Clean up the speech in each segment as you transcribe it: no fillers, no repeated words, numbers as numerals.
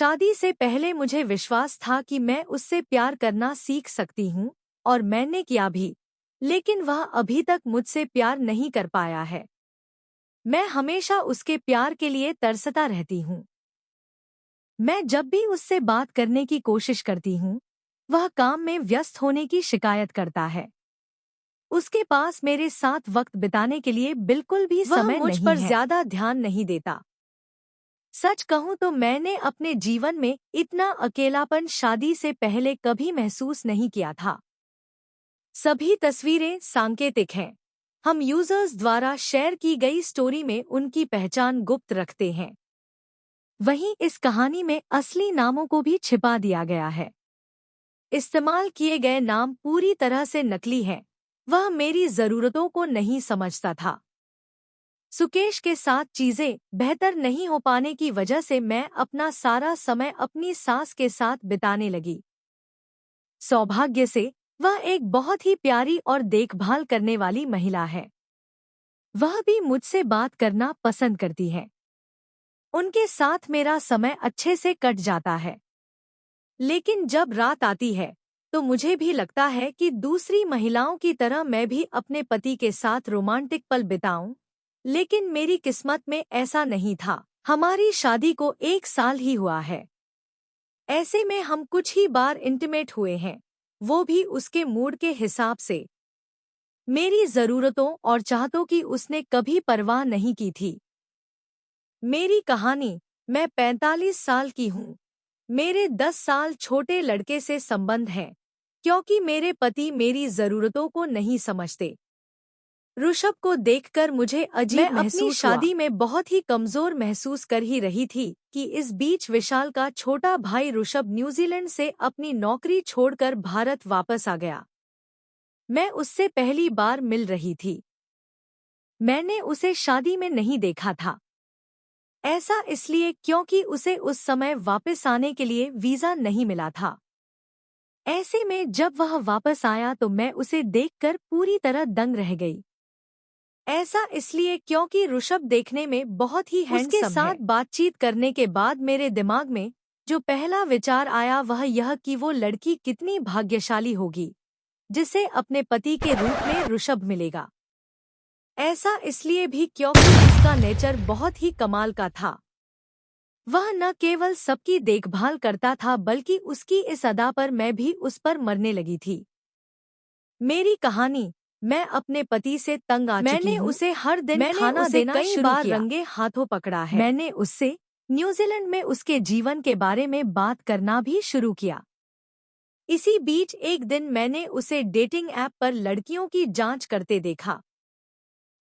शादी से पहले मुझे विश्वास था कि मैं उससे प्यार करना सीख सकती हूँ, और मैंने किया भी, लेकिन वह अभी तक मुझसे प्यार नहीं कर पाया है। मैं हमेशा उसके प्यार के लिए तरसता रहती हूँ। मैं जब भी उससे बात करने की कोशिश करती हूँ, वह काम में व्यस्त होने की शिकायत करता है। उसके पास मेरे साथ वक्त बिताने के लिए बिल्कुल भी समय नहीं है। वह मुझ पर ज्यादा ध्यान नहीं देता। सच कहूँ तो मैंने अपने जीवन में इतना अकेलापन शादी से पहले कभी महसूस नहीं किया था। सभी तस्वीरें सांकेतिक हैं। हम यूजर्स द्वारा शेयर की गई स्टोरी में उनकी पहचान गुप्त रखते हैं। वहीं इस कहानी में असली नामों को भी छिपा दिया गया है। इस्तेमाल किए गए नाम पूरी तरह से नकली हैं। वह मेरी जरूरतों को नहीं समझता था। सुकेश के साथ चीजें बेहतर नहीं हो पाने की वजह से मैं अपना सारा समय अपनी सास के साथ बिताने लगी। सौभाग्य से वह एक बहुत ही प्यारी और देखभाल करने वाली महिला है। वह भी मुझसे बात करना पसंद करती है। उनके साथ मेरा समय अच्छे से कट जाता है। लेकिन जब रात आती है तो मुझे भी लगता है कि दूसरी महिलाओं की तरह मैं भी अपने पति के साथ रोमांटिक पल बिताऊं। लेकिन मेरी किस्मत में ऐसा नहीं था। हमारी शादी को 1 साल ही हुआ है। ऐसे में हम कुछ ही बार इंटीमेट हुए हैं, वो भी उसके मूड के हिसाब से। मेरी जरूरतों और चाहतों की उसने कभी परवाह नहीं की थी। मेरी कहानी। मैं 45 साल की हूँ। मेरे 10 साल छोटे लड़के से संबंध है, क्योंकि मेरे पति मेरी जरूरतों को नहीं समझते। ऋषभ को देखकर मुझे अजीब महसूस हुआ। अपनी शादी में बहुत ही कमजोर महसूस कर ही रही थी कि इस बीच विशाल का छोटा भाई ऋषभ न्यूजीलैंड से अपनी नौकरी छोड़कर भारत वापस आ गया। मैं उससे पहली बार मिल रही थी। मैंने उसे शादी में नहीं देखा था। ऐसा इसलिए क्योंकि उसे उस समय वापस आने के लिए वीजा नहीं मिला था। ऐसे में जब वह वापस आया तो मैं उसे देखकर पूरी तरह दंग रह गई। ऐसा इसलिए क्योंकि ऋषभ देखने में बहुत ही हैंडसम है। उसके साथ बातचीत करने के बाद मेरे दिमाग में जो पहला विचार आया वह यह कि वो लड़की कितनी भाग्यशाली होगी जिसे अपने पति के रूप में ऋषभ मिलेगा। ऐसा इसलिए भी क्योंकि उसका नेचर बहुत ही कमाल का था। वह न केवल सबकी देखभाल करता था बल्कि उसकी इस अदा पर मैं भी उस पर मरने लगी थी। मेरी कहानी। मैं अपने पति से तंग आ चुकी हूँ। मैंने उसे हर दिन खाना देना शुरू किया। रंगे हाथों पकड़ा है। मैंने उससे न्यूजीलैंड में उसके जीवन के बारे में बात करना भी शुरू किया। इसी बीच एक दिन मैंने उसे डेटिंग ऐप पर लड़कियों की जांच करते देखा।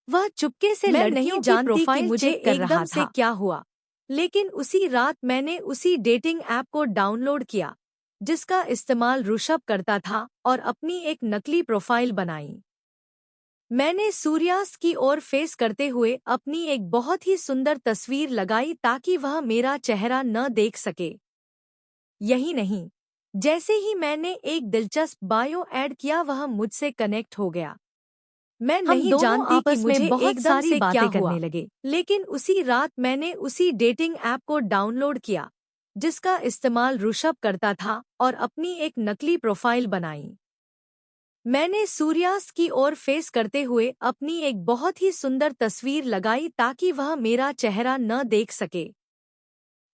वह चुपके से लड़कियों की प्रोफाइल चेक कर रहा था। क्या हुआ, लेकिन उसी रात मैंने उसी डेटिंग ऐप को डाउनलोड किया जिसका इस्तेमाल ऋषभ करता था और अपनी एक नकली प्रोफाइल बनाई। मैंने सूर्यास्त की ओर फेस करते हुए अपनी एक बहुत ही सुंदर तस्वीर लगाई ताकि वह मेरा चेहरा न देख सके। यही नहीं, जैसे ही मैंने एक दिलचस्प बायो ऐड किया वह मुझसे कनेक्ट हो गया। मैं नहीं जानती कि मुझे बहुत सारी बातें करने लगे। लेकिन उसी रात मैंने उसी डेटिंग ऐप को डाउनलोड किया जिसका इस्तेमाल ऋषभ करता था और अपनी एक नकली प्रोफाइल बनाई। मैंने सूर्यास्त की ओर फेस करते हुए अपनी एक बहुत ही सुंदर तस्वीर लगाई ताकि वह मेरा चेहरा न देख सके।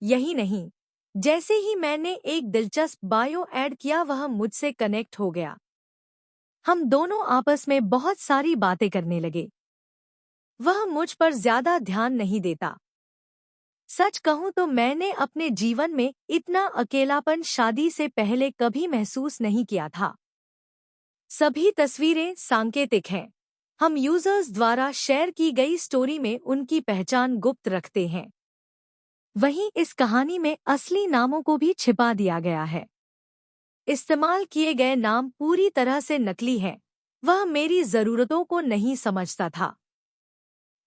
यही नहीं, जैसे ही मैंने एक दिलचस्प बायो ऐड किया वह मुझसे कनेक्ट हो गया। हम दोनों आपस में बहुत सारी बातें करने लगे। वह मुझ पर ज्यादा ध्यान नहीं देता। सच कहूं तो मैंने अपने जीवन में इतना अकेलापन शादी से पहले कभी महसूस नहीं किया था। सभी तस्वीरें सांकेतिक हैं। हम यूजर्स द्वारा शेयर की गई स्टोरी में उनकी पहचान गुप्त रखते हैं। वहीं इस कहानी में असली नामों को भी छिपा दिया गया है। इस्तेमाल किए गए नाम पूरी तरह से नकली हैं। वह मेरी जरूरतों को नहीं समझता था।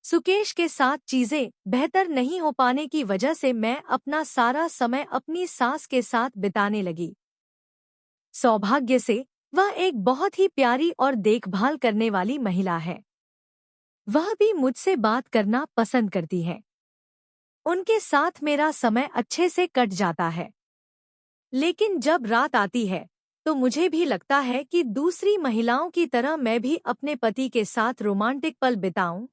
सुकेश के साथ चीजें बेहतर नहीं हो पाने की वजह से मैं अपना सारा समय अपनी सास के साथ बिताने लगी। सौभाग्य से वह एक बहुत ही प्यारी और देखभाल करने वाली महिला है। वह भी मुझसे बात करना पसंद करती है। उनके साथ मेरा समय अच्छे से कट जाता है। लेकिन जब रात आती है तो मुझे भी लगता है कि दूसरी महिलाओं की तरह मैं भी अपने पति के साथ रोमांटिक पल बिताऊं,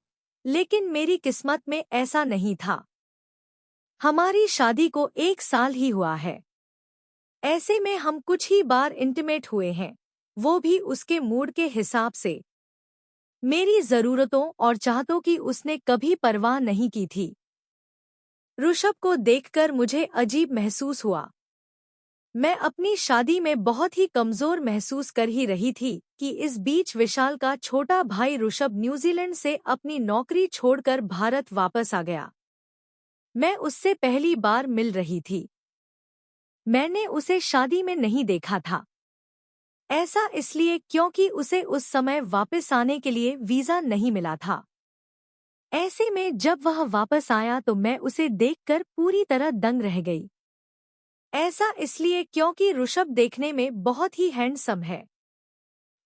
लेकिन मेरी किस्मत में ऐसा नहीं था। हमारी शादी को 1 साल ही हुआ है। ऐसे में हम कुछ ही बार इंटीमेट हुए हैं, वो भी उसके मूड के हिसाब से। मेरी ज़रूरतों और चाहतों की उसने कभी परवाह नहीं की थी। ऋषभ को देखकर मुझे अजीब महसूस हुआ। मैं अपनी शादी में बहुत ही कमज़ोर महसूस कर ही रही थी कि इस बीच विशाल का छोटा भाई ऋषभ न्यूजीलैंड से अपनी नौकरी छोड़कर भारत वापस आ गया। मैं उससे पहली बार मिल रही थी। मैंने उसे शादी में नहीं देखा था। ऐसा इसलिए क्योंकि उसे उस समय वापस आने के लिए वीज़ा नहीं मिला था। ऐसे में जब वह वापस आया तो मैं उसे देखकर पूरी तरह दंग रह गई। ऐसा इसलिए क्योंकि ऋषभ देखने में बहुत ही हैंडसम है।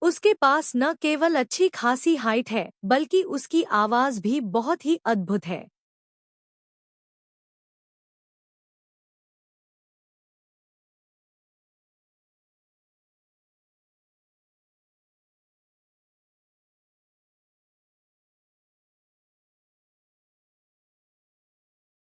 उसके पास न केवल अच्छी खासी हाइट है बल्कि उसकी आवाज़ भी बहुत ही अद्भुत है।